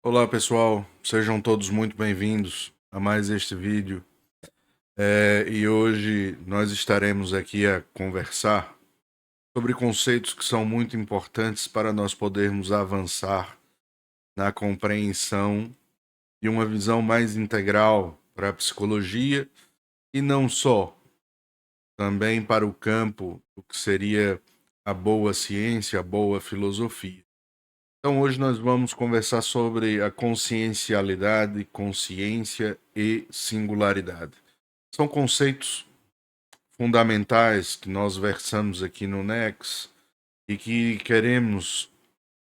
Olá pessoal, sejam todos muito bem-vindos a mais este vídeo. E hoje nós estaremos aqui a conversar sobre conceitos que são muito importantes para nós podermos avançar na compreensão de uma visão mais integral para a psicologia e não só, também para o campo do que seria a boa ciência, a boa filosofia. Então, hoje nós vamos conversar sobre a consciencialidade, consciência e singularidade. São conceitos fundamentais que nós versamos aqui no Nex e que queremos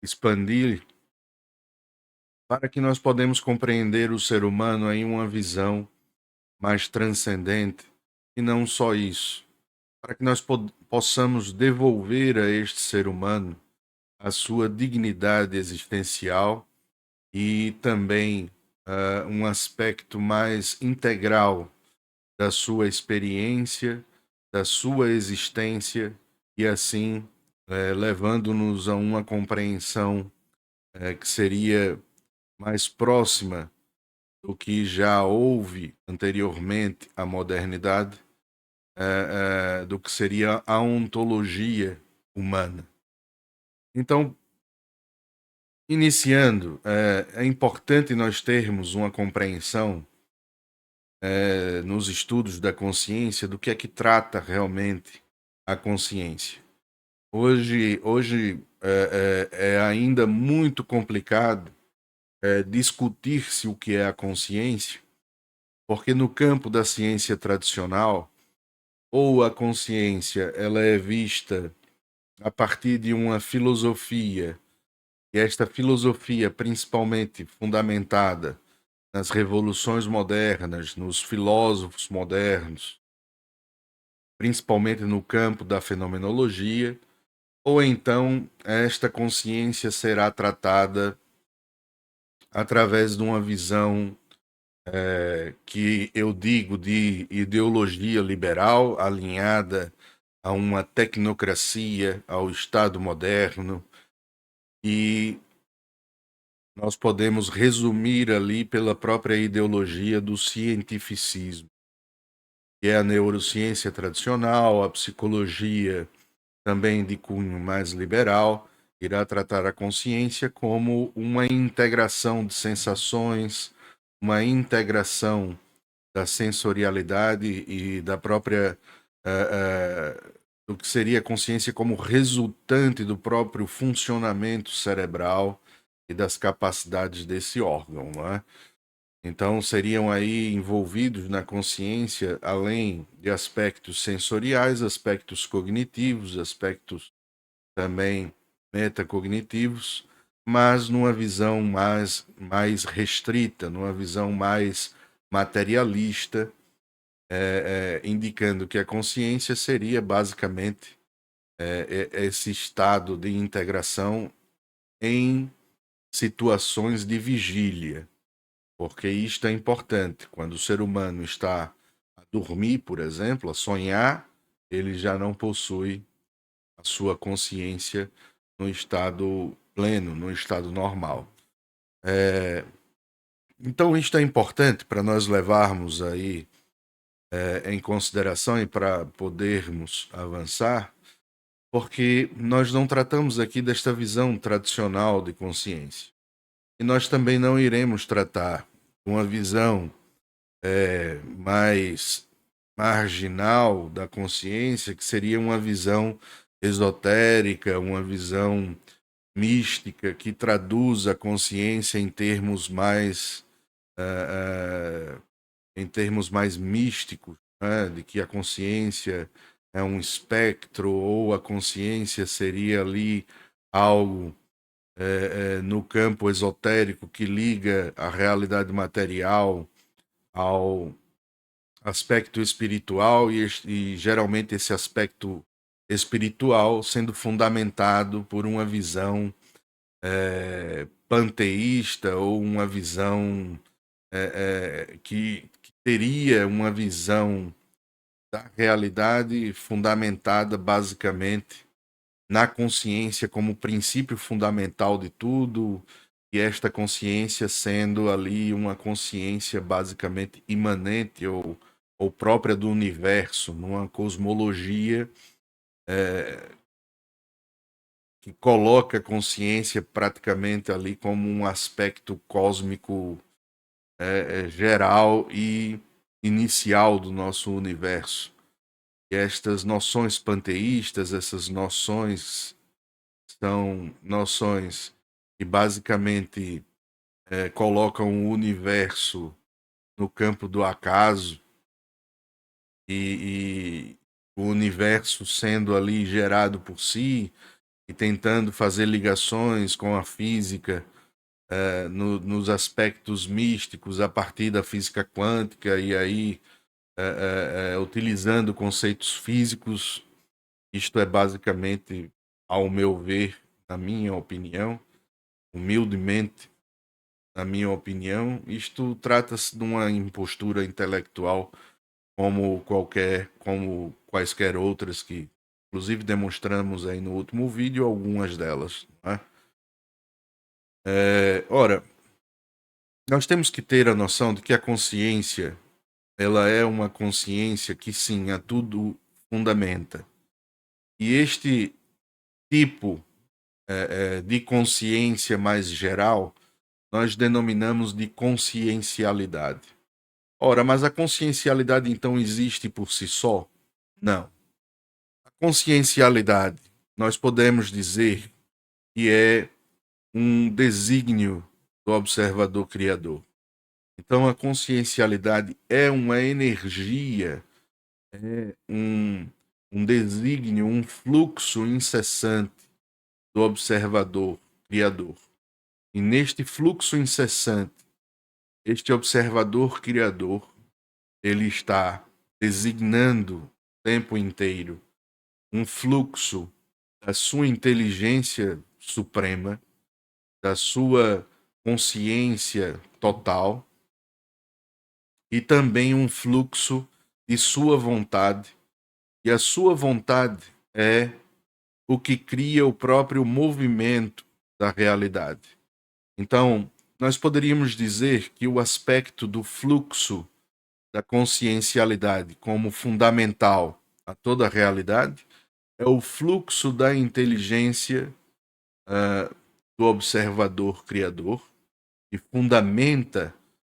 expandir para que nós podemos compreender o ser humano em uma visão mais transcendente e não só isso, para que nós possamos devolver a este ser humano a sua dignidade existencial e também um aspecto mais integral da sua experiência, da sua existência e assim levando-nos a uma compreensão que seria mais próxima do que já houve anteriormente à modernidade, do que seria a ontologia humana. Então, iniciando, é importante nós termos uma compreensão nos estudos da consciência do que é que trata realmente a consciência. Hoje é ainda muito complicado discutir-se o que é a consciência, porque no campo da ciência tradicional, ou a consciência ela é vista a partir de uma filosofia, e esta filosofia principalmente fundamentada nas revoluções modernas, nos filósofos modernos, principalmente no campo da fenomenologia, ou então esta consciência será tratada através de uma visão que eu digo de ideologia liberal alinhada a uma tecnocracia, ao Estado moderno, e nós podemos resumir ali pela própria ideologia do cientificismo, que é a neurociência tradicional, a psicologia também de cunho mais liberal, irá tratar a consciência como uma integração de sensações, uma integração da sensorialidade e da própria do que seria a consciência como resultante do próprio funcionamento cerebral e das capacidades desse órgão, não é? Então, seriam aí envolvidos na consciência, além de aspectos sensoriais, aspectos cognitivos, aspectos também metacognitivos, mas numa visão mais restrita, numa visão mais materialista, indicando que a consciência seria basicamente esse estado de integração em situações de vigília. Porque isto é importante. Quando o ser humano está a dormir, por exemplo, a sonhar, ele já não possui a sua consciência no estado pleno, no estado normal. Então, isto é importante para nós levarmos aí em consideração e para podermos avançar, porque nós não tratamos aqui desta visão tradicional de consciência. E nós também não iremos tratar uma visão mais marginal da consciência, que seria uma visão esotérica, uma visão mística, que traduz a consciência em termos mais místicos, né? De que a consciência é um espectro, ou a consciência seria ali algo no campo esotérico que liga a realidade material ao aspecto espiritual e geralmente esse aspecto espiritual sendo fundamentado por uma visão panteísta ou uma visão que teria uma visão da realidade fundamentada basicamente na consciência como princípio fundamental de tudo, e esta consciência sendo ali uma consciência basicamente imanente ou própria do universo, numa cosmologia que coloca a consciência praticamente ali como um aspecto cósmico geral e inicial do nosso universo. E estas noções panteístas, essas noções são noções que basicamente colocam o universo no campo do acaso e o universo sendo ali gerado por si e tentando fazer ligações com a física nos aspectos místicos a partir da física quântica e aí utilizando conceitos físicos. Isto é basicamente, ao meu ver, na minha opinião, humildemente, na minha opinião, isto trata-se de uma impostura intelectual como quaisquer outras que, inclusive, demonstramos aí no último vídeo algumas delas. Né? Ora, nós temos que ter a noção de que a consciência, ela é uma consciência que sim, a tudo fundamenta. E este tipo de consciência mais geral, nós denominamos de consciencialidade. Ora, mas a consciencialidade então existe por si só? Não. A consciencialidade, nós podemos dizer que é um desígnio do observador criador. Então, a consciencialidade é uma energia, um desígnio, um fluxo incessante do observador criador. E neste fluxo incessante, este observador criador, ele está designando o tempo inteiro um fluxo da sua inteligência suprema, da sua consciência total e também um fluxo de sua vontade. E a sua vontade é o que cria o próprio movimento da realidade. Então, nós poderíamos dizer que o aspecto do fluxo da consciencialidade como fundamental a toda a realidade é o fluxo da inteligência do observador criador, que fundamenta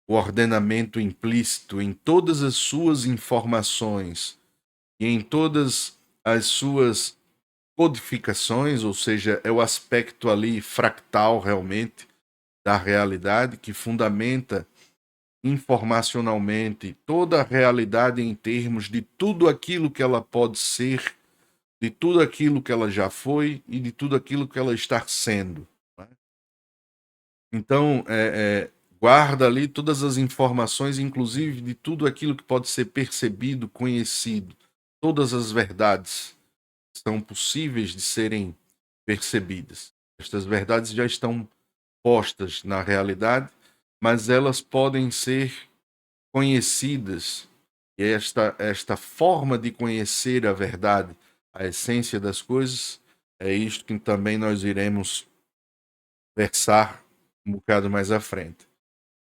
o ordenamento implícito em todas as suas informações e em todas as suas codificações, ou seja, é o aspecto ali fractal realmente da realidade que fundamenta informacionalmente toda a realidade em termos de tudo aquilo que ela pode ser, de tudo aquilo que ela já foi e de tudo aquilo que ela está sendo. Né? Então, guarda ali todas as informações, inclusive de tudo aquilo que pode ser percebido, conhecido. Todas as verdades são possíveis de serem percebidas. Estas verdades já estão postas na realidade, mas elas podem ser conhecidas. E esta forma de conhecer a verdade, a essência das coisas, é isto que também nós iremos versar um bocado mais à frente.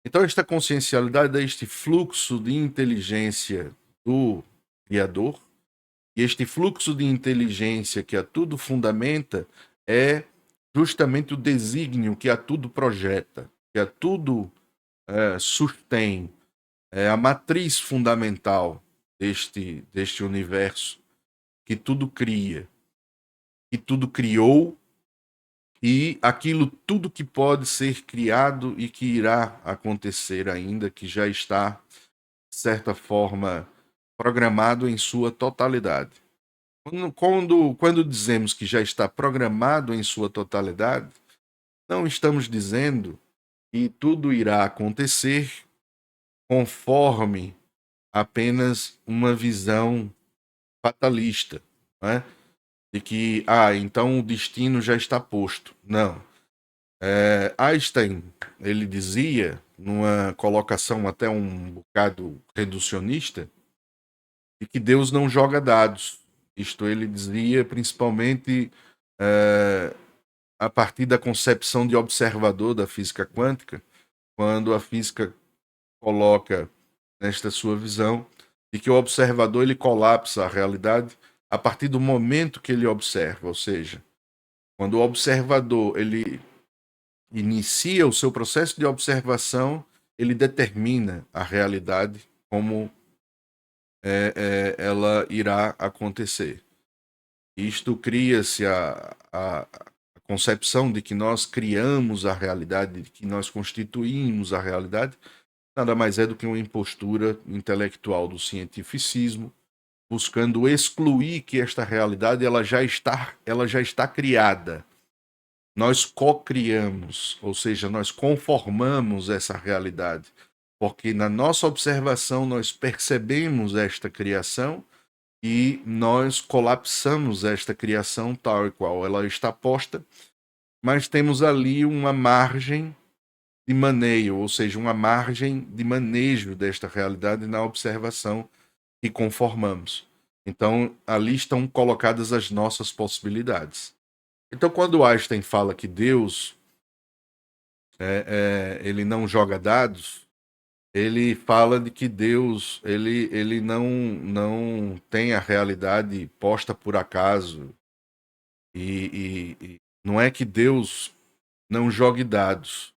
Então, esta consciencialidade é este fluxo de inteligência do Criador, e este fluxo de inteligência que a tudo fundamenta é justamente o desígnio que a tudo projeta, que a tudo sustém, é a matriz fundamental deste universo que tudo cria, que tudo criou e aquilo tudo que pode ser criado e que irá acontecer ainda, que já está, de certa forma, programado em sua totalidade. Quando dizemos que já está programado em sua totalidade, não estamos dizendo que tudo irá acontecer conforme apenas uma visão fatalista, né? De que, então o destino já está posto. Não. Einstein, ele dizia, numa colocação até um bocado reducionista, de que Deus não joga dados. Isto ele dizia principalmente a partir da concepção de observador da física quântica, quando a física coloca nesta sua visão de que o observador ele colapsa a realidade a partir do momento que ele observa, ou seja, quando o observador ele inicia o seu processo de observação, ele determina a realidade como ela irá acontecer. Isto cria-se a concepção de que nós criamos a realidade, de que nós constituímos a realidade, nada mais é do que uma impostura intelectual do cientificismo, buscando excluir que esta realidade ela já está criada. Nós co-criamos, ou seja, nós conformamos essa realidade, porque na nossa observação nós percebemos esta criação e nós colapsamos esta criação tal e qual ela está posta, mas temos ali uma margem de maneio, ou seja, uma margem de manejo desta realidade na observação que conformamos. Então, ali estão colocadas as nossas possibilidades. Então, quando Einstein fala que Deus ele não joga dados, ele fala de que Deus ele não tem a realidade posta por acaso. E não é que Deus não jogue dados,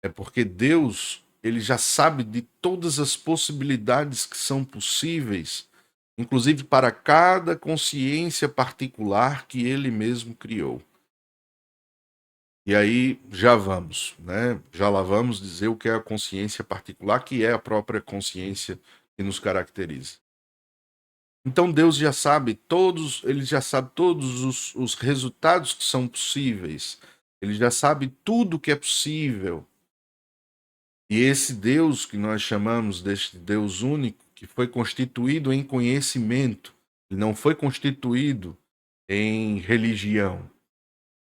é porque Deus ele já sabe de todas as possibilidades que são possíveis, inclusive para cada consciência particular que ele mesmo criou. E aí já vamos, né? Já lá vamos dizer o que é a consciência particular, que é a própria consciência que nos caracteriza. Então Deus já sabe ele já sabe todos os resultados que são possíveis. Ele já sabe tudo que é possível. E esse Deus que nós chamamos deste Deus único, que foi constituído em conhecimento, ele não foi constituído em religião.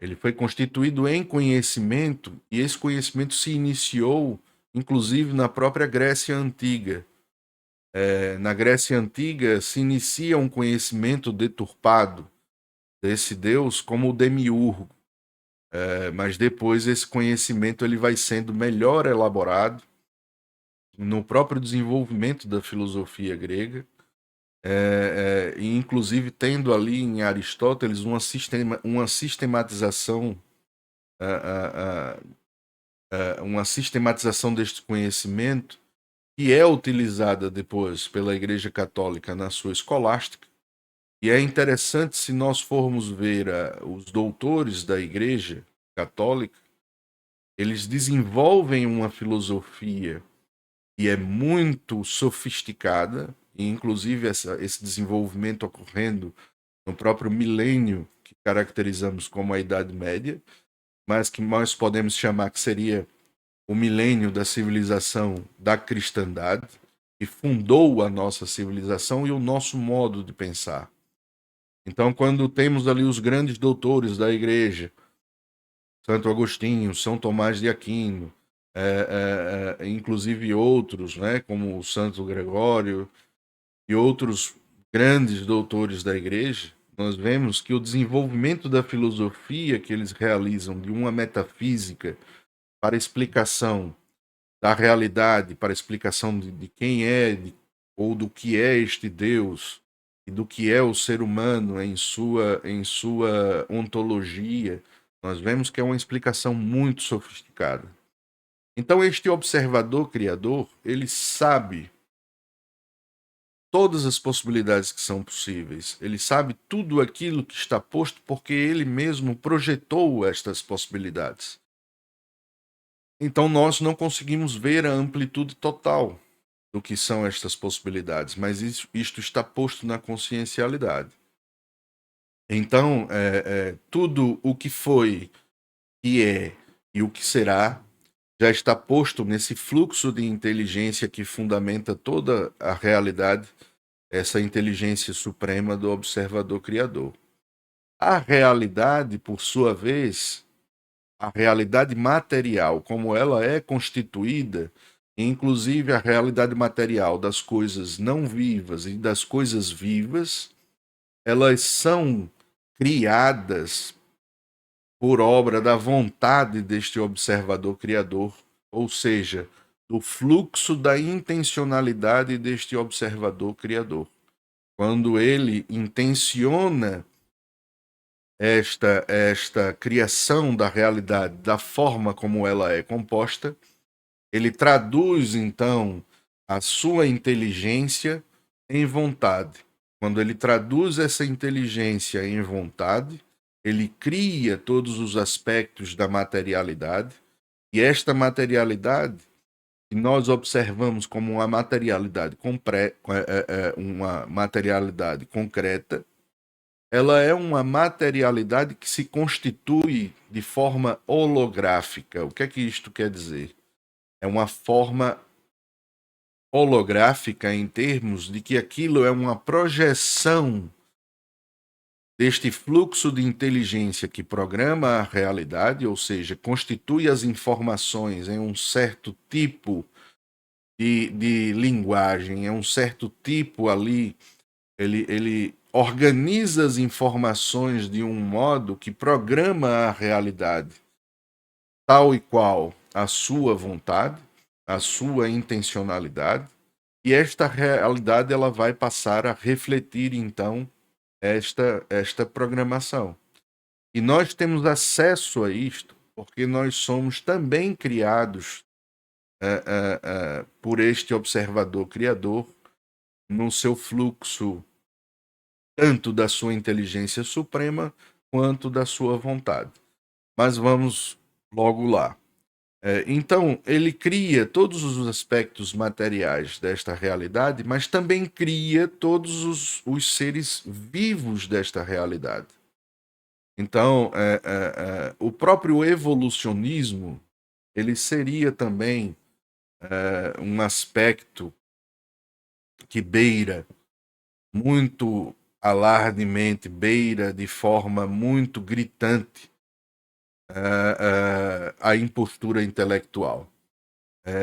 Ele foi constituído em conhecimento, e esse conhecimento se iniciou, inclusive, na própria Grécia Antiga. Na Grécia Antiga se inicia um conhecimento deturpado desse Deus como o demiurgo. Mas depois esse conhecimento ele vai sendo melhor elaborado no próprio desenvolvimento da filosofia grega, e inclusive tendo ali em Aristóteles uma sistematização uma sistematização deste conhecimento que é utilizada depois pela Igreja Católica na sua escolástica. E é interessante se nós formos ver os doutores da Igreja Católica, eles desenvolvem uma filosofia que é muito sofisticada, e inclusive esse desenvolvimento ocorrendo no próprio milênio que caracterizamos como a Idade Média, mas que nós podemos chamar que seria o milênio da civilização da cristandade, que fundou a nossa civilização e o nosso modo de pensar. Então, quando temos ali os grandes doutores da igreja, Santo Agostinho, São Tomás de Aquino, inclusive outros, né, como o Santo Gregório e outros grandes doutores da igreja, nós vemos que o desenvolvimento da filosofia que eles realizam de uma metafísica para explicação da realidade, para explicação de quem é ou do que é este Deus e do que é o ser humano em sua ontologia, nós vemos que é uma explicação muito sofisticada. Então este observador criador, ele sabe todas as possibilidades que são possíveis. Ele sabe tudo aquilo que está posto porque ele mesmo projetou estas possibilidades. Então nós não conseguimos ver a amplitude total do que são estas possibilidades, mas isto está posto na consciencialidade. Então, tudo o que foi, que é e o que será já está posto nesse fluxo de inteligência que fundamenta toda a realidade, essa inteligência suprema do observador criador. A realidade, por sua vez, a realidade material, como ela é constituída, inclusive a realidade material das coisas não vivas e das coisas vivas, elas são criadas por obra da vontade deste observador criador, ou seja, do fluxo da intencionalidade deste observador criador. Quando ele intenciona esta criação da realidade da forma como ela é composta, ele traduz então a sua inteligência em vontade. Quando ele traduz essa inteligência em vontade, ele cria todos os aspectos da materialidade, e esta materialidade que nós observamos como uma materialidade concreta, ela é uma materialidade que se constitui de forma holográfica. O que é que isto quer dizer? É uma forma holográfica em termos de que aquilo é uma projeção deste fluxo de inteligência que programa a realidade, ou seja, constitui as informações em um certo tipo de linguagem, é um certo tipo ali, ele organiza as informações de um modo que programa a realidade tal e qual a sua vontade, a sua intencionalidade, e esta realidade ela vai passar a refletir então esta programação. E nós temos acesso a isto porque nós somos também criados por este observador criador no seu fluxo tanto da sua inteligência suprema quanto da sua vontade. Mas vamos logo lá. Então, ele cria todos os aspectos materiais desta realidade, mas também cria todos os seres vivos desta realidade. Então, o próprio evolucionismo, ele seria também um aspecto que beira muito alardemente, beira de forma muito gritante a impostura intelectual.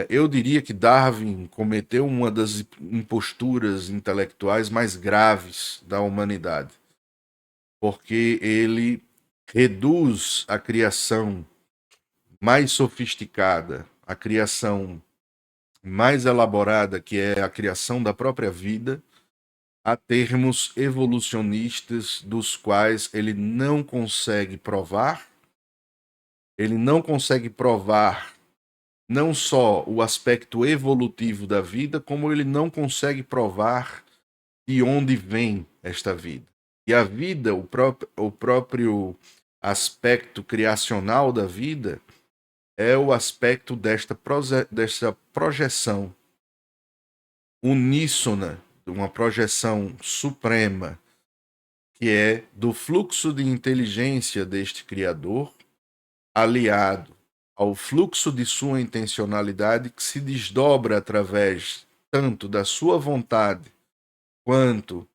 Eu diria que Darwin cometeu uma das imposturas intelectuais mais graves da humanidade, porque ele reduz a criação mais sofisticada, a criação mais elaborada, que é a criação da própria vida, a termos evolucionistas dos quais ele não consegue provar não só o aspecto evolutivo da vida, como ele não consegue provar de onde vem esta vida. E a vida, o próprio aspecto criacional da vida, é o aspecto desta projeção uníssona, uma projeção suprema, que é do fluxo de inteligência deste Criador, aliado ao fluxo de sua intencionalidade, que se desdobra através tanto da sua vontade quanto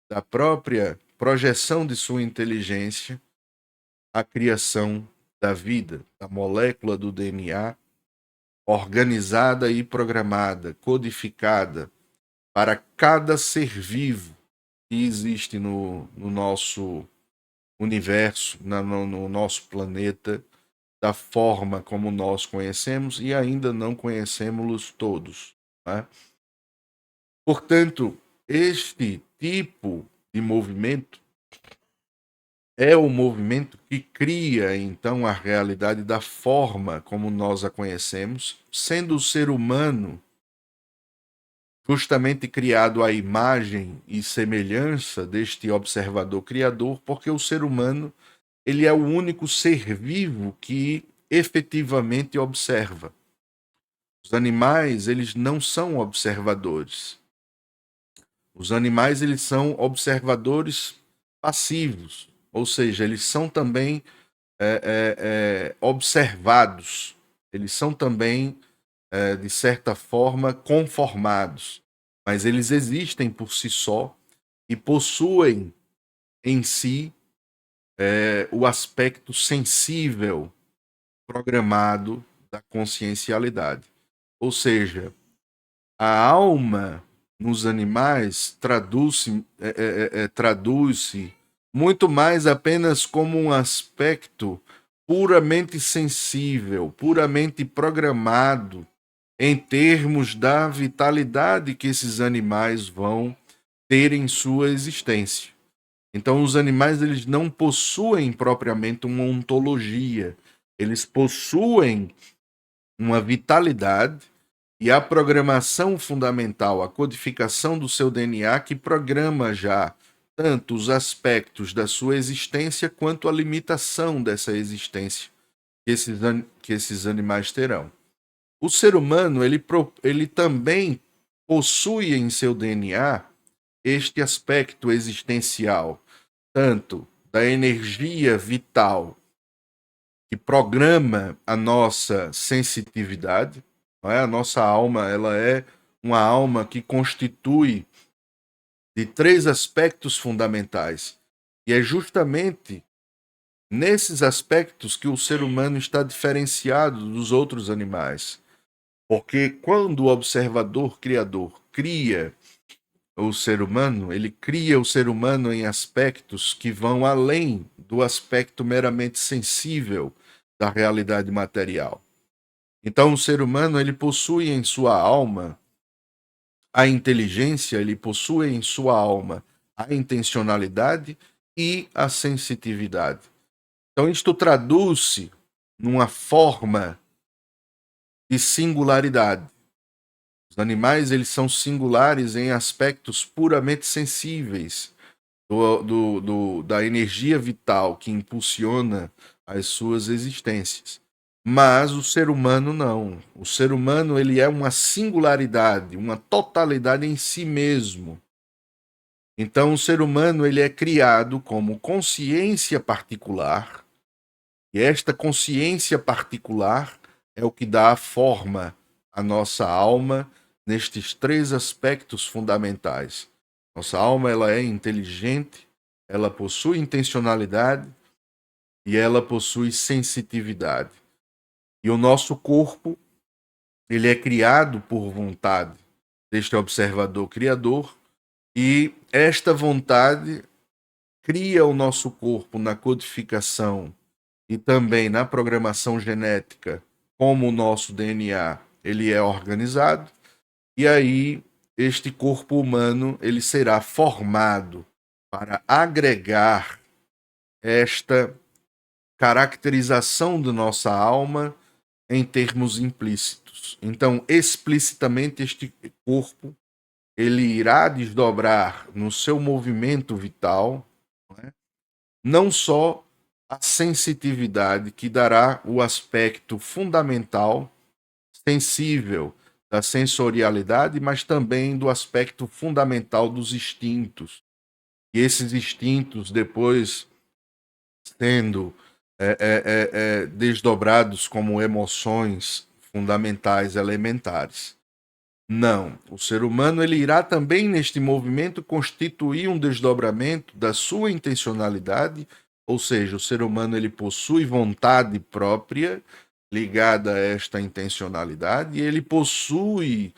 da própria projeção de sua inteligência, a criação da vida, da molécula do DNA, organizada e programada, codificada para cada ser vivo que existe no nosso universo, no nosso planeta, da forma como nós conhecemos e ainda não conhecemos todos. Né? Portanto, este tipo de movimento é o movimento que cria, então, a realidade da forma como nós a conhecemos, sendo o ser humano justamente criado à imagem e semelhança deste observador criador, porque o ser humano ele é o único ser vivo que efetivamente observa. Os animais, eles não são observadores. Os animais, eles são observadores passivos, ou seja, eles são também observados, eles são também, de certa forma, conformados, mas eles existem por si só e possuem em si o aspecto sensível, programado da consciencialidade. Ou seja, a alma nos animais traduz-se muito mais apenas como um aspecto puramente sensível, puramente programado em termos da vitalidade que esses animais vão ter em sua existência. Então, os animais eles não possuem propriamente uma ontologia, eles possuem uma vitalidade e a programação fundamental, a codificação do seu DNA que programa já tanto os aspectos da sua existência quanto a limitação dessa existência que esses animais terão. O ser humano ele também possui em seu DNA este aspecto existencial, tanto da energia vital que programa a nossa sensitividade, não é? A nossa alma, ela é uma alma que constitui de três aspectos fundamentais. E é justamente nesses aspectos que o ser humano está diferenciado dos outros animais. Porque quando o observador criador cria o ser humano, ele cria o ser humano em aspectos que vão além do aspecto meramente sensível da realidade material. Então, o ser humano ele possui em sua alma a inteligência, ele possui em sua alma a intencionalidade e a sensitividade. Então, isto traduz-se numa forma de singularidade. Os animais eles são singulares em aspectos puramente sensíveis da energia vital que impulsiona as suas existências. Mas o ser humano não. O ser humano ele é uma singularidade, uma totalidade em si mesmo. Então o ser humano ele é criado como consciência particular, e esta consciência particular é o que dá a forma à nossa alma nestes três aspectos fundamentais. Nossa alma ela é inteligente, ela possui intencionalidade e ela possui sensitividade. E o nosso corpo, ele é criado por vontade deste observador criador, e esta vontade cria o nosso corpo na codificação e também na programação genética, como o nosso DNA, ele é organizado, e aí este corpo humano, ele será formado para agregar esta caracterização da nossa alma em termos implícitos. Então, explicitamente, este corpo ele irá desdobrar no seu movimento vital, não é? Não só a sensitividade que dará o aspecto fundamental, sensível da sensorialidade, mas também do aspecto fundamental dos instintos. E esses instintos, depois sendo desdobrados como emoções fundamentais, elementares. Não, o ser humano ele irá também neste movimento constituir um desdobramento da sua intencionalidade, ou seja, o ser humano ele possui vontade própria ligada a esta intencionalidade, e ele possui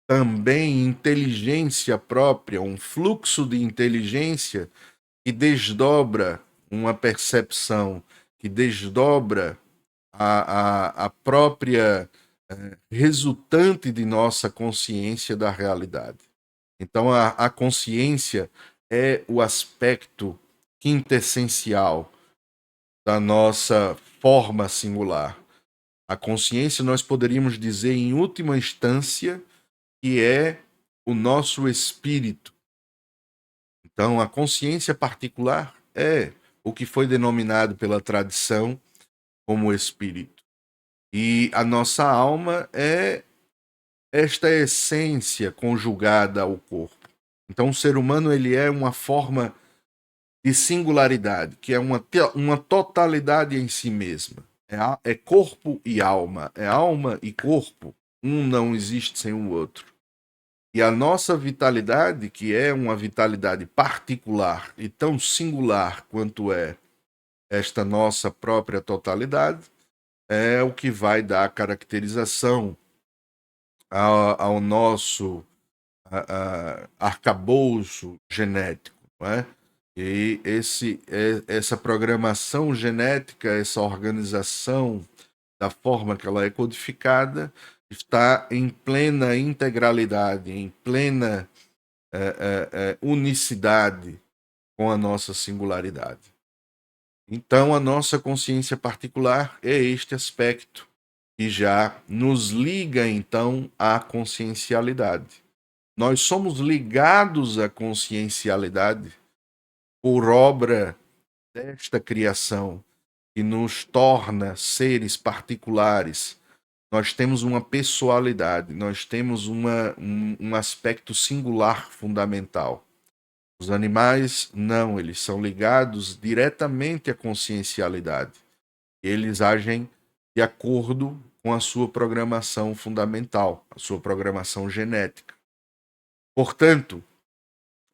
também inteligência própria, um fluxo de inteligência que desdobra uma percepção, que desdobra a própria resultante de nossa consciência da realidade. Então, a consciência é o aspecto quintessencial da nossa forma singular. A consciência, nós poderíamos dizer, em última instância, que é o nosso espírito. Então, a consciência particular é o que foi denominado pela tradição como espírito. E a nossa alma é esta essência conjugada ao corpo. Então, o ser humano ele é uma forma de singularidade, que é uma totalidade em si mesma. É corpo e alma, é alma e corpo. Um não existe sem o outro. E a nossa vitalidade, que é uma vitalidade particular e tão singular quanto é esta nossa própria totalidade, é o que vai dar caracterização ao nosso arcabouço genético, não é? E essa programação genética, essa organização da forma que ela é codificada, está em plena integralidade, em plena unicidade com a nossa singularidade. Então, a nossa consciência particular é este aspecto que já nos liga, então, à consciencialidade. Nós somos ligados à consciencialidade por obra desta criação que nos torna seres particulares. Nós temos uma pessoalidade, nós temos um aspecto singular fundamental. Os animais, não, eles são ligados diretamente à consciencialidade. Eles agem de acordo com a sua programação fundamental, a sua programação genética. Portanto,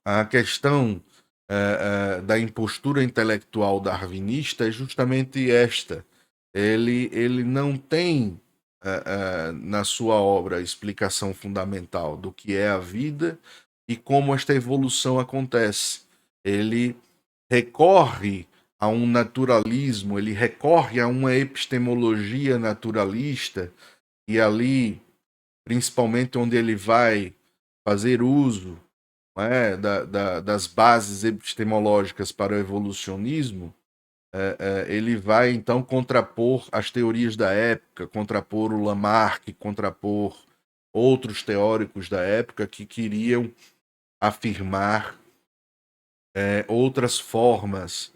a questão da impostura intelectual darwinista é justamente esta. Ele não tem na sua obra a explicação fundamental do que é a vida e como esta evolução acontece. Ele recorre a um naturalismo, ele recorre a uma epistemologia naturalista, e ali, principalmente onde ele vai fazer uso das bases epistemológicas para o evolucionismo, ele vai então contrapor as teorias da época, contrapor o Lamarck, contrapor outros teóricos da época que queriam afirmar outras formas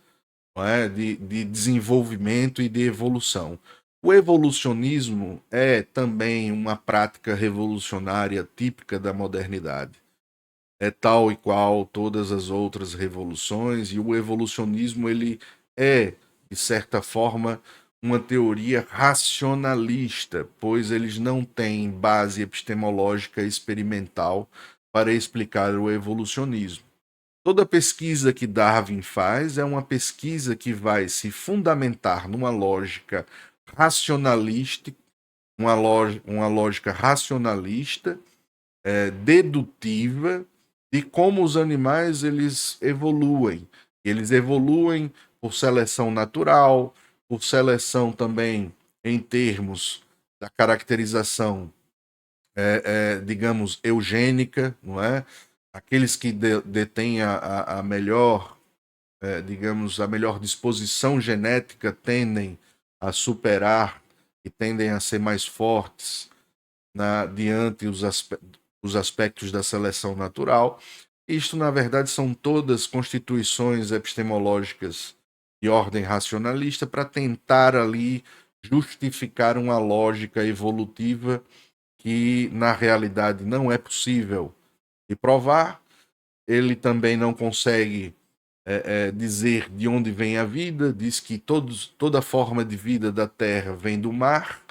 de desenvolvimento e de evolução. O evolucionismo é também uma prática revolucionária típica da modernidade. É tal e qual todas as outras revoluções, e o evolucionismo ele é, de certa forma, uma teoria racionalista, pois eles não têm base epistemológica experimental para explicar o evolucionismo. Toda pesquisa que Darwin faz é uma pesquisa que vai se fundamentar numa lógica racionalista, uma lógica racionalista, dedutiva, de como os animais eles evoluem. Eles evoluem por seleção natural, por seleção também em termos da caracterização, digamos, eugênica, não é? Aqueles que detêm a melhor, digamos, a melhor disposição genética tendem a superar e tendem a ser mais fortes diante os aspectos da seleção natural. Isto, na verdade, são todas constituições epistemológicas de ordem racionalista para tentar ali justificar uma lógica evolutiva que, na realidade, não é possível de provar. Ele também não consegue dizer de onde vem a vida, diz que toda forma de vida da Terra vem do mar,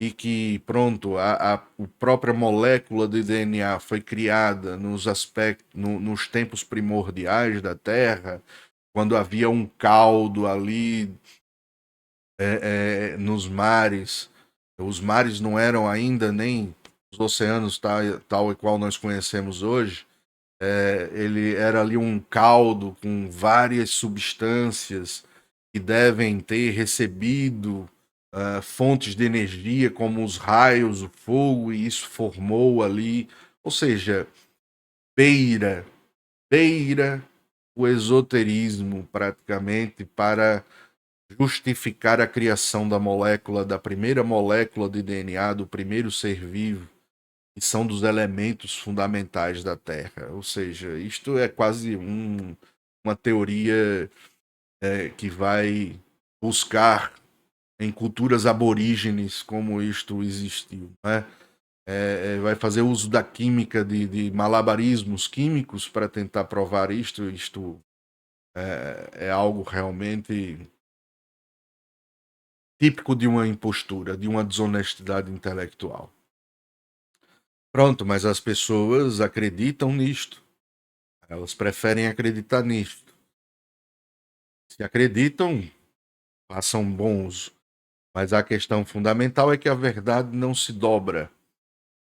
e que, pronto, a própria molécula de DNA foi criada nos tempos primordiais da Terra, quando havia um caldo ali nos mares. Os mares não eram ainda nem os oceanos tal e qual nós conhecemos hoje. Ele era ali um caldo com várias substâncias que devem ter recebido fontes de energia como os raios, o fogo, e isso formou ali, ou seja, beira, beira o esoterismo praticamente para justificar a criação da molécula, da primeira molécula de DNA, do primeiro ser vivo, que são dos elementos fundamentais da Terra. Ou seja, isto é quase uma teoria que vai buscar em culturas aborígenes como isto existiu, né? Vai fazer uso da química, de malabarismos químicos para tentar provar isto. Isto é algo realmente típico de uma impostura, de uma desonestidade intelectual. Pronto, mas as pessoas acreditam nisto. Elas preferem acreditar nisto. Se acreditam, façam bom uso. Mas a questão fundamental é que a verdade não se dobra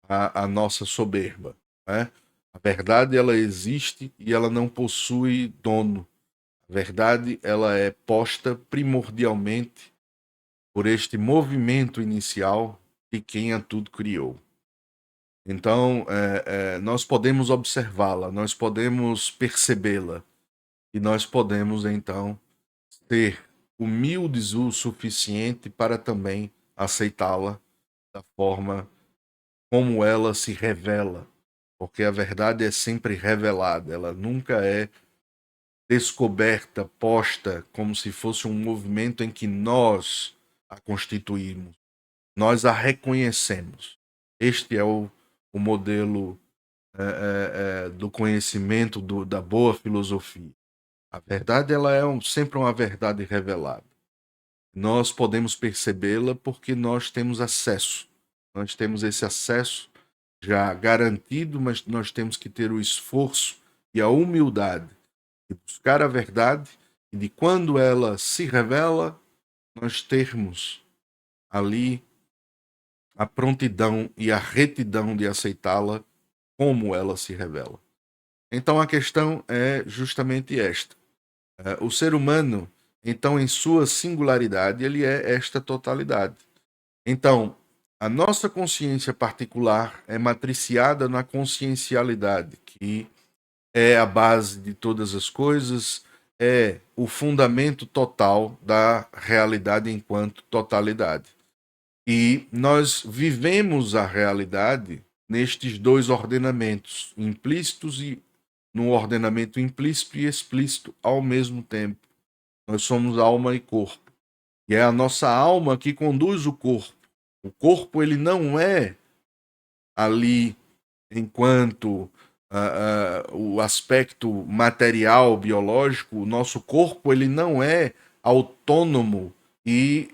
à nossa soberba, né? A verdade, ela existe e ela não possui dono. A verdade, ela é posta primordialmente por este movimento inicial de quem a tudo criou. Então, nós podemos observá-la, nós podemos percebê-la e nós podemos, então, ser humildes o suficiente para também aceitá-la da forma como ela se revela, porque a verdade é sempre revelada, ela nunca é descoberta, posta como se fosse um movimento em que nós a constituímos, nós a reconhecemos. Este é o modelo do conhecimento da boa filosofia. A verdade ela é sempre uma verdade revelada. Nós podemos percebê-la porque nós temos acesso. Nós temos esse acesso já garantido, mas nós temos que ter o esforço e a humildade de buscar a verdade e de quando ela se revela, nós termos ali a prontidão e a retidão de aceitá-la como ela se revela. Então a questão é justamente esta. O ser humano, então, em sua singularidade, ele é esta totalidade. Então, a nossa consciência particular é matriciada na consciencialidade, que é a base de todas as coisas, é o fundamento total da realidade enquanto totalidade. E nós vivemos a realidade nestes dois ordenamentos, implícitos e no ordenamento implícito e explícito ao mesmo tempo. Nós somos alma e corpo. E é a nossa alma que conduz o corpo. O corpo ele não é ali enquanto o aspecto material, biológico, o nosso corpo ele não é autônomo e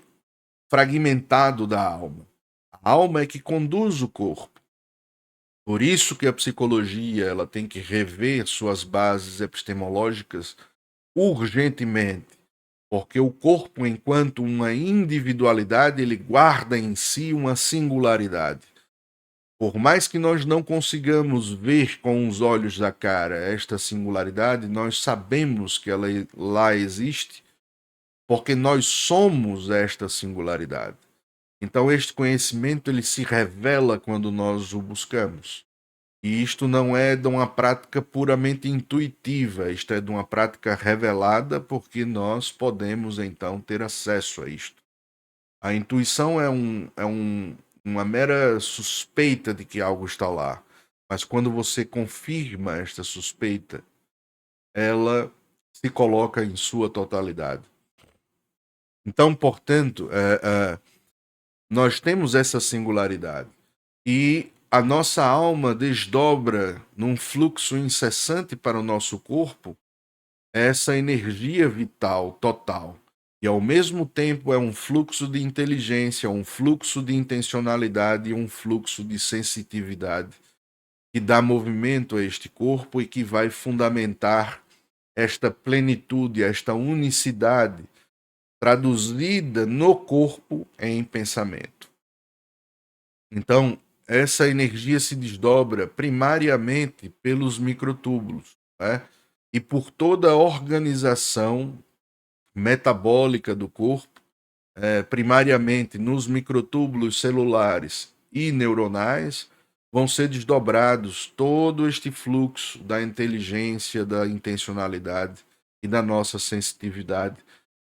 fragmentado da alma. A alma é que conduz o corpo. Por isso que a psicologia ela tem que rever suas bases epistemológicas urgentemente, porque o corpo, enquanto uma individualidade, ele guarda em si uma singularidade. Por mais que nós não consigamos ver com os olhos da cara esta singularidade, nós sabemos que ela lá existe, porque nós somos esta singularidade. Então este conhecimento ele se revela quando nós o buscamos. E isto não é de uma prática puramente intuitiva, isto é de uma prática revelada, porque nós podemos então ter acesso a isto. A intuição uma mera suspeita de que algo está lá, mas quando você confirma esta suspeita, ela se coloca em sua totalidade. Então, portanto, nós temos essa singularidade. E a nossa alma desdobra num fluxo incessante para o nosso corpo essa energia vital total. E ao mesmo tempo é um fluxo de inteligência, um fluxo de intencionalidade e um fluxo de sensitividade que dá movimento a este corpo e que vai fundamentar esta plenitude, esta unicidade traduzida no corpo em pensamento. Então, essa energia se desdobra primariamente pelos microtúbulos, né? E por toda a organização metabólica do corpo, primariamente nos microtúbulos celulares e neuronais, vão ser desdobrados todo este fluxo da inteligência, da intencionalidade e da nossa sensitividade,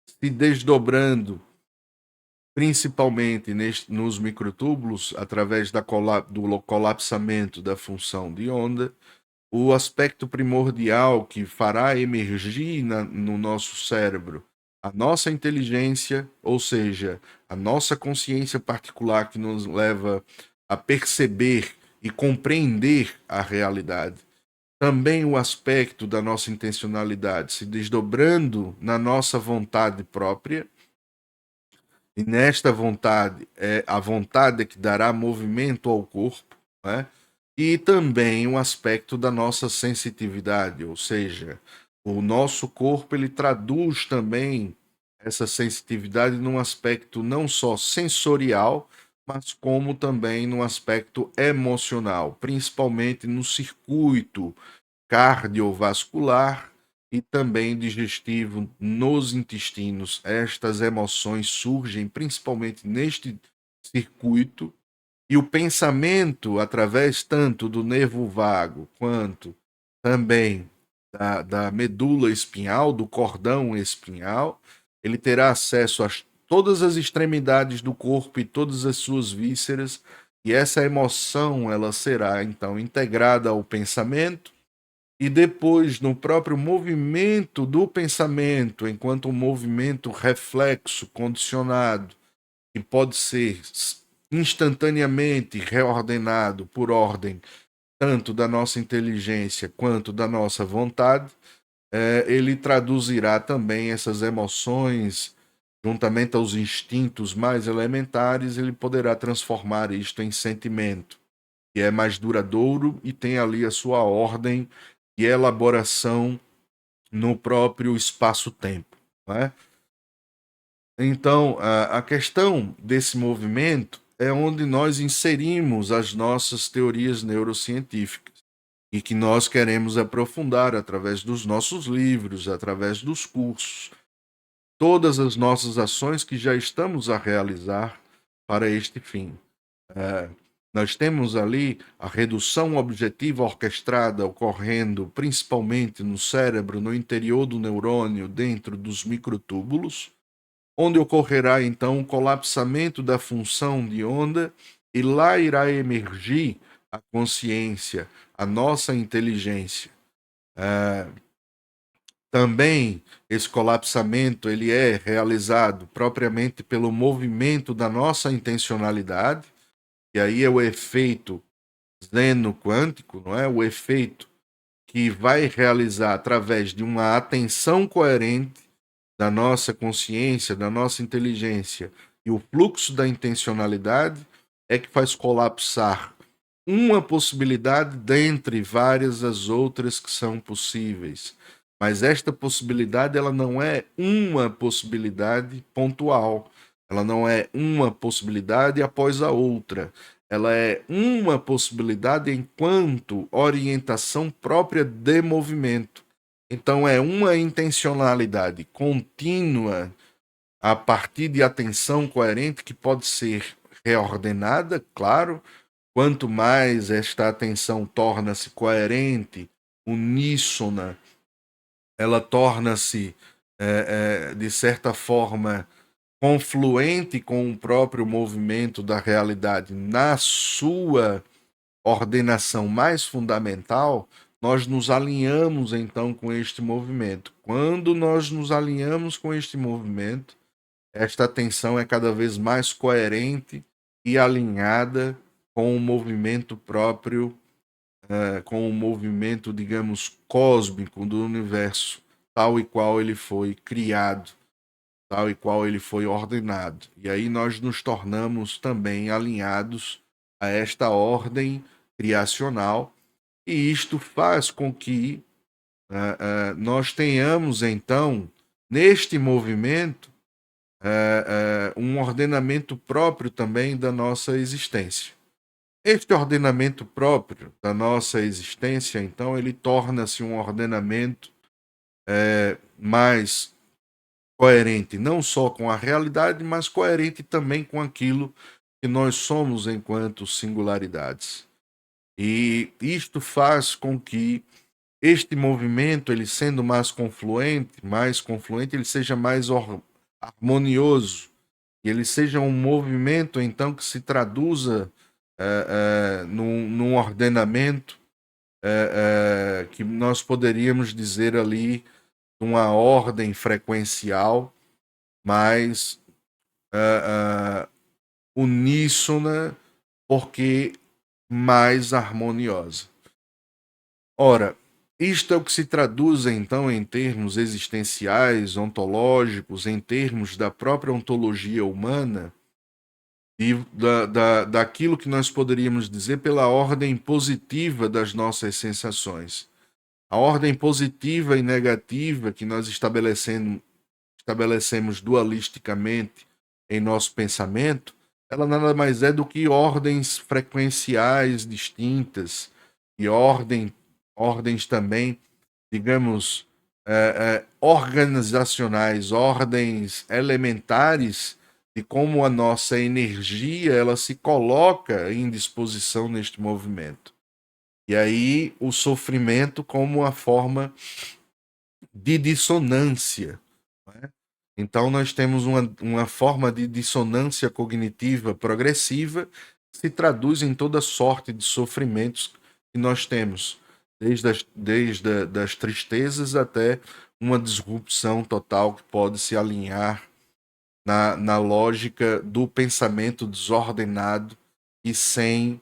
se desdobrando principalmente nos microtúbulos, através do colapsamento da função de onda, o aspecto primordial que fará emergir no nosso cérebro a nossa inteligência, ou seja, a nossa consciência particular que nos leva a perceber e compreender a realidade. Também o aspecto da nossa intencionalidade se desdobrando na nossa vontade própria. E nesta vontade, é a vontade que dará movimento ao corpo, né? E também um aspecto da nossa sensitividade, ou seja, o nosso corpo ele traduz também essa sensitividade num aspecto não só sensorial, mas como também no aspecto emocional, principalmente no circuito cardiovascular e também digestivo nos intestinos. Estas emoções surgem principalmente neste circuito, e o pensamento, através tanto do nervo vago quanto também da medula espinhal, do cordão espinhal, ele terá acesso a todas as extremidades do corpo e todas as suas vísceras, e essa emoção ela será então integrada ao pensamento, e depois no próprio movimento do pensamento, enquanto um movimento reflexo, condicionado, que pode ser instantaneamente reordenado por ordem tanto da nossa inteligência quanto da nossa vontade, ele traduzirá também essas emoções, juntamente aos instintos mais elementares, ele poderá transformar isto em sentimento, que é mais duradouro e tem ali a sua ordem e elaboração no próprio espaço-tempo. Né? Então, a questão desse movimento é onde nós inserimos as nossas teorias neurocientíficas e que nós queremos aprofundar através dos nossos livros, através dos cursos, todas as nossas ações que já estamos a realizar para este fim. Nós temos ali a redução objetiva orquestrada ocorrendo principalmente no cérebro, no interior do neurônio, dentro dos microtúbulos, onde ocorrerá então o colapsamento da função de onda e lá irá emergir a consciência, a nossa inteligência. Também esse colapsamento ele é realizado propriamente pelo movimento da nossa intencionalidade, e aí é o efeito zeno-quântico, não é? O efeito que vai realizar através de uma atenção coerente da nossa consciência, da nossa inteligência e o fluxo da intencionalidade é que faz colapsar uma possibilidade dentre várias as outras que são possíveis. Mas esta possibilidade ela não é uma possibilidade pontual. Ela não é uma possibilidade após a outra. Ela é uma possibilidade enquanto orientação própria de movimento. Então, é uma intencionalidade contínua a partir de atenção coerente que pode ser reordenada, claro. Quanto mais esta atenção torna-se coerente, uníssona, ela torna-se, de certa forma, confluente com o próprio movimento da realidade na sua ordenação mais fundamental, nós nos alinhamos então com este movimento. Quando nós nos alinhamos com este movimento, esta atenção é cada vez mais coerente e alinhada com o movimento próprio, com o movimento, digamos, cósmico do universo, tal e qual ele foi criado, tal e qual ele foi ordenado. E aí nós nos tornamos também alinhados a esta ordem criacional, e isto faz com que nós tenhamos, então, neste movimento, um ordenamento próprio também da nossa existência. Este ordenamento próprio da nossa existência, então, ele torna-se um ordenamento mais coerente, não só com a realidade, mas coerente também com aquilo que nós somos enquanto singularidades. E isto faz com que este movimento, ele sendo mais confluente, ele seja mais harmonioso, e ele seja um movimento, então, que se traduza num ordenamento que nós poderíamos dizer ali uma ordem frequencial mais uníssona, porque mais harmoniosa. Ora, isto é o que se traduz, então, em termos existenciais, ontológicos, em termos da própria ontologia humana, e daquilo que nós poderíamos dizer pela ordem positiva das nossas sensações. A ordem positiva e negativa que nós estabelecemos dualisticamente em nosso pensamento, ela nada mais é do que ordens frequenciais distintas e ordens também, digamos, organizacionais, ordens elementares de como a nossa energia ela se coloca em disposição neste movimento. E aí o sofrimento como uma forma de dissonância. Né? Então nós temos uma forma de dissonância cognitiva progressiva que se traduz em toda sorte de sofrimentos que nós temos, desde das tristezas até uma disrupção total que pode se alinhar na lógica do pensamento desordenado e sem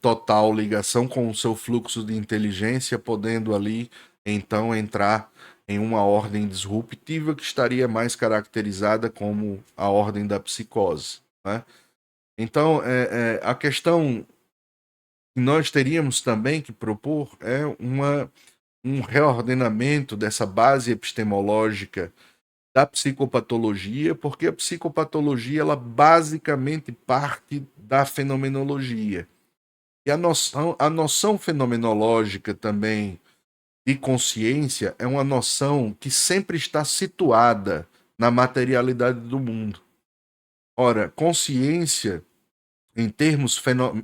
total ligação com o seu fluxo de inteligência, podendo ali então entrar em uma ordem disruptiva que estaria mais caracterizada como a ordem da psicose. Né? Então, a questão que nós teríamos também que propor é um reordenamento dessa base epistemológica da psicopatologia, porque a psicopatologia ela basicamente parte da fenomenologia. E a noção fenomenológica também de consciência é uma noção que sempre está situada na materialidade do mundo. Ora, consciência, em termos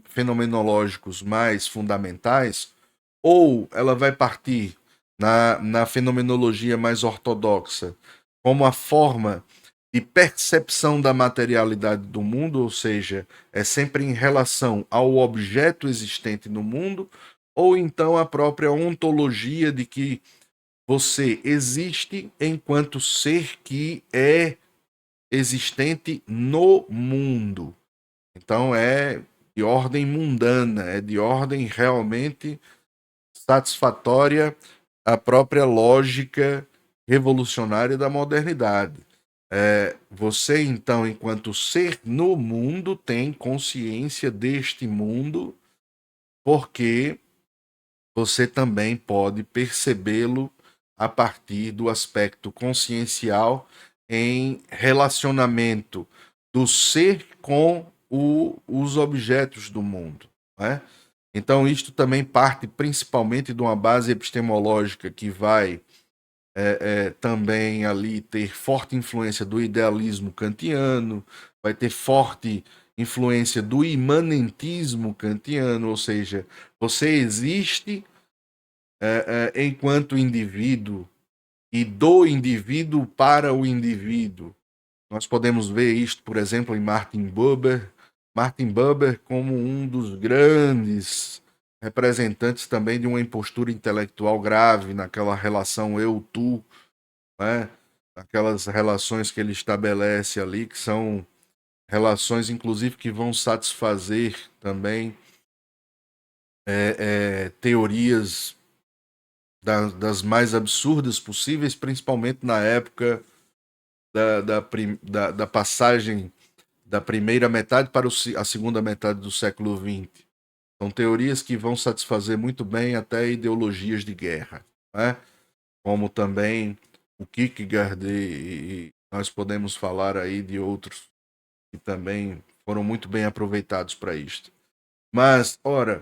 fenomenológicos mais fundamentais, ou ela vai partir na fenomenologia mais ortodoxa como a forma de percepção da materialidade do mundo, ou seja, é sempre em relação ao objeto existente no mundo, ou então a própria ontologia de que você existe enquanto ser que é existente no mundo. Então é de ordem mundana, é de ordem realmente satisfatória à própria lógica revolucionária da modernidade. Você, então, enquanto ser no mundo, tem consciência deste mundo, porque você também pode percebê-lo a partir do aspecto consciencial em relacionamento do ser com os objetos do mundo. Né? Então, isto também parte principalmente de uma base epistemológica que vai também ali ter forte influência do idealismo kantiano, vai ter forte influência do imanentismo kantiano, ou seja, você existe enquanto indivíduo e do indivíduo para o indivíduo. Nós podemos ver isto, por exemplo, em Martin Buber. Martin Buber como um dos grandes representantes também de uma impostura intelectual grave naquela relação eu-tu, né? Aquelas relações que ele estabelece ali, que são relações, inclusive, que vão satisfazer também teorias das mais absurdas possíveis, principalmente na época da passagem da primeira metade para a segunda metade do século XX. São teorias que vão satisfazer muito bem até ideologias de guerra, né? Como também o Kierkegaard e nós podemos falar aí de outros que também foram muito bem aproveitados para isto. Mas, ora,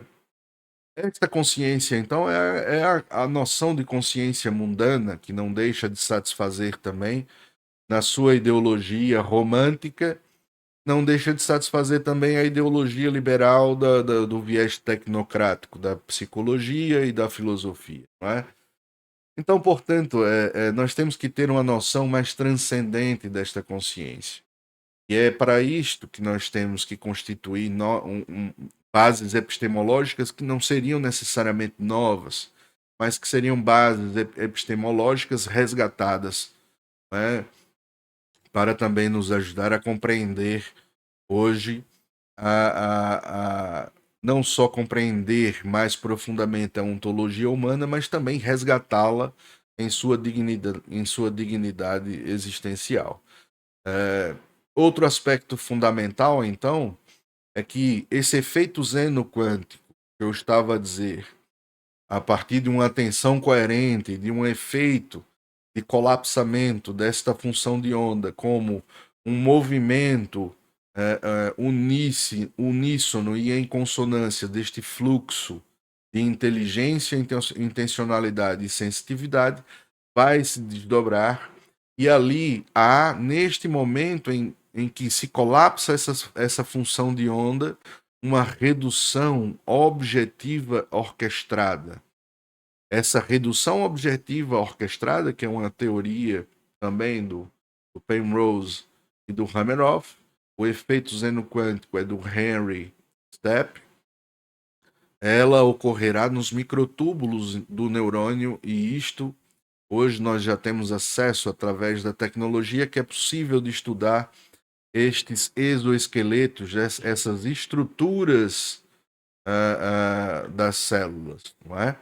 esta consciência, então, é a noção de consciência mundana que não deixa de satisfazer também na sua ideologia romântica, não deixa de satisfazer também a ideologia liberal do viés tecnocrático, da psicologia e da filosofia. Não é? Então, portanto, nós temos que ter uma noção mais transcendente desta consciência. E é para isto que nós temos que constituir bases epistemológicas que não seriam necessariamente novas, mas que seriam bases epistemológicas resgatadas, né, para também nos ajudar a compreender hoje, não só compreender mais profundamente a ontologia humana, mas também resgatá-la em sua dignidade existencial. Outro aspecto fundamental, então, é que esse efeito xenoquântico que eu estava a dizer, a partir de uma atenção coerente, de um efeito de colapsamento desta função de onda, como um movimento uníssono e em consonância deste fluxo de inteligência, intencionalidade e sensitividade vai se desdobrar, e ali há, neste momento em que se colapsa essa função de onda, uma redução objetiva orquestrada. Essa redução objetiva orquestrada, que é uma teoria também do Penrose e do Hameroff, o efeito xenoquântico é do Henry Stepp, ela ocorrerá nos microtúbulos do neurônio, e isto hoje nós já temos acesso através da tecnologia, que é possível de estudar estes exoesqueletos, essas estruturas das células, não é?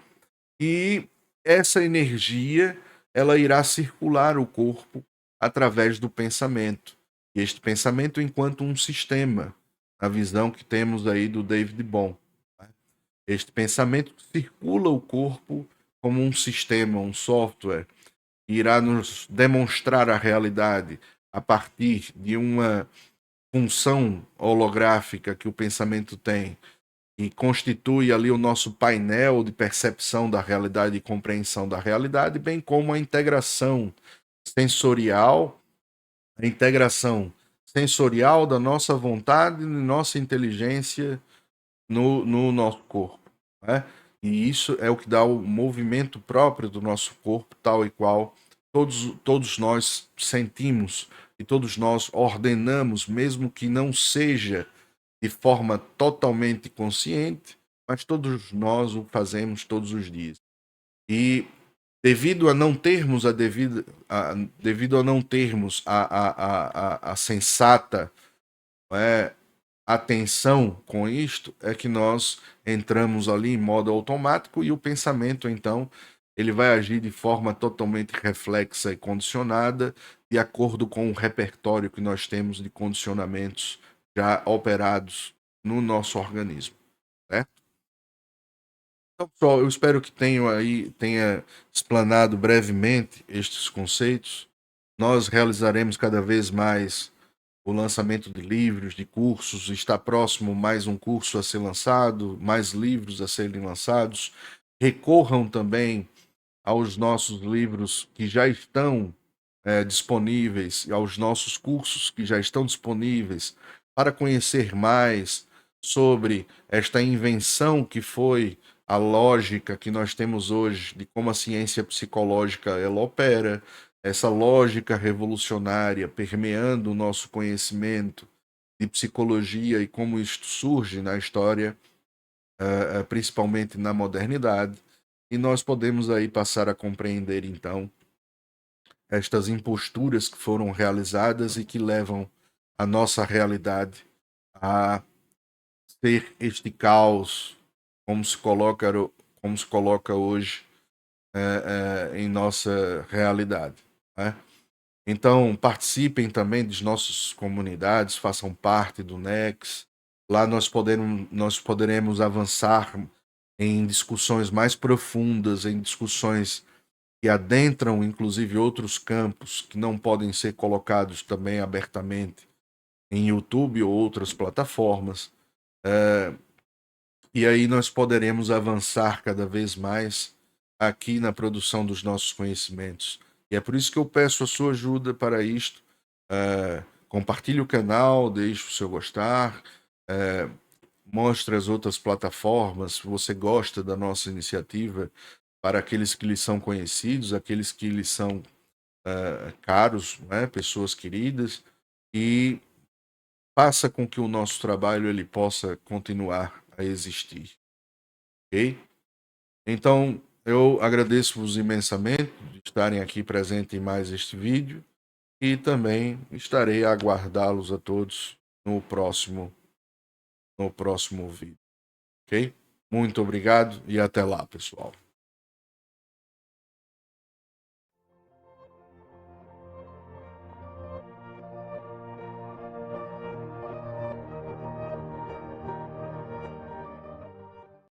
E essa energia, ela irá circular o corpo através do pensamento. E este pensamento enquanto um sistema, a visão que temos aí do David Bohm. Este pensamento circula o corpo como um sistema, um software, que irá nos demonstrar a realidade a partir de uma função holográfica que o pensamento tem, e constitui ali o nosso painel de percepção da realidade e compreensão da realidade, bem como a integração sensorial, da nossa vontade e nossa inteligência no nosso corpo, né? E isso é o que dá o movimento próprio do nosso corpo, tal e qual todos nós sentimos e todos nós ordenamos, mesmo que não seja de forma totalmente consciente, mas todos nós o fazemos todos os dias. E devido a não termos devido a não termos a sensata, atenção com isto, é que nós entramos ali em modo automático, e o pensamento, então, ele vai agir de forma totalmente reflexa e condicionada, de acordo com o repertório que nós temos de condicionamentos já operados no nosso organismo, certo? Então, pessoal, eu espero que tenha explanado brevemente estes conceitos. Nós realizaremos cada vez mais o lançamento de livros, de cursos. Está próximo mais um curso a ser lançado, mais livros a serem lançados. Recorram também aos nossos livros que já estão disponíveis, aos nossos cursos que já estão disponíveis, para conhecer mais sobre esta invenção que foi a lógica que nós temos hoje, de como a ciência psicológica ela opera, essa lógica revolucionária permeando o nosso conhecimento de psicologia e como isto surge na história, principalmente na modernidade, e nós podemos aí passar a compreender então estas imposturas que foram realizadas e que levam a nossa realidade a ser este caos, como se coloca hoje em nossa realidade, né? Então, participem também das nossas comunidades, façam parte do NEX. Lá nós poderemos avançar em discussões mais profundas, em discussões que adentram, inclusive, outros campos que não podem ser colocados também abertamente em YouTube ou outras plataformas. E aí nós poderemos avançar cada vez mais aqui na produção dos nossos conhecimentos. E é por isso que eu peço a sua ajuda para isto. Compartilhe o canal, deixe o seu gostar, mostre as outras plataformas, se você gosta da nossa iniciativa, para aqueles que lhes são conhecidos, aqueles que lhes são caros, né, pessoas queridas, e faça com que o nosso trabalho ele possa continuar a existir, ok? Então, eu agradeço-vos imensamente de estarem aqui presentes em mais este vídeo, e também estarei a aguardá-los a todos no próximo vídeo, ok? Muito obrigado e até lá, pessoal.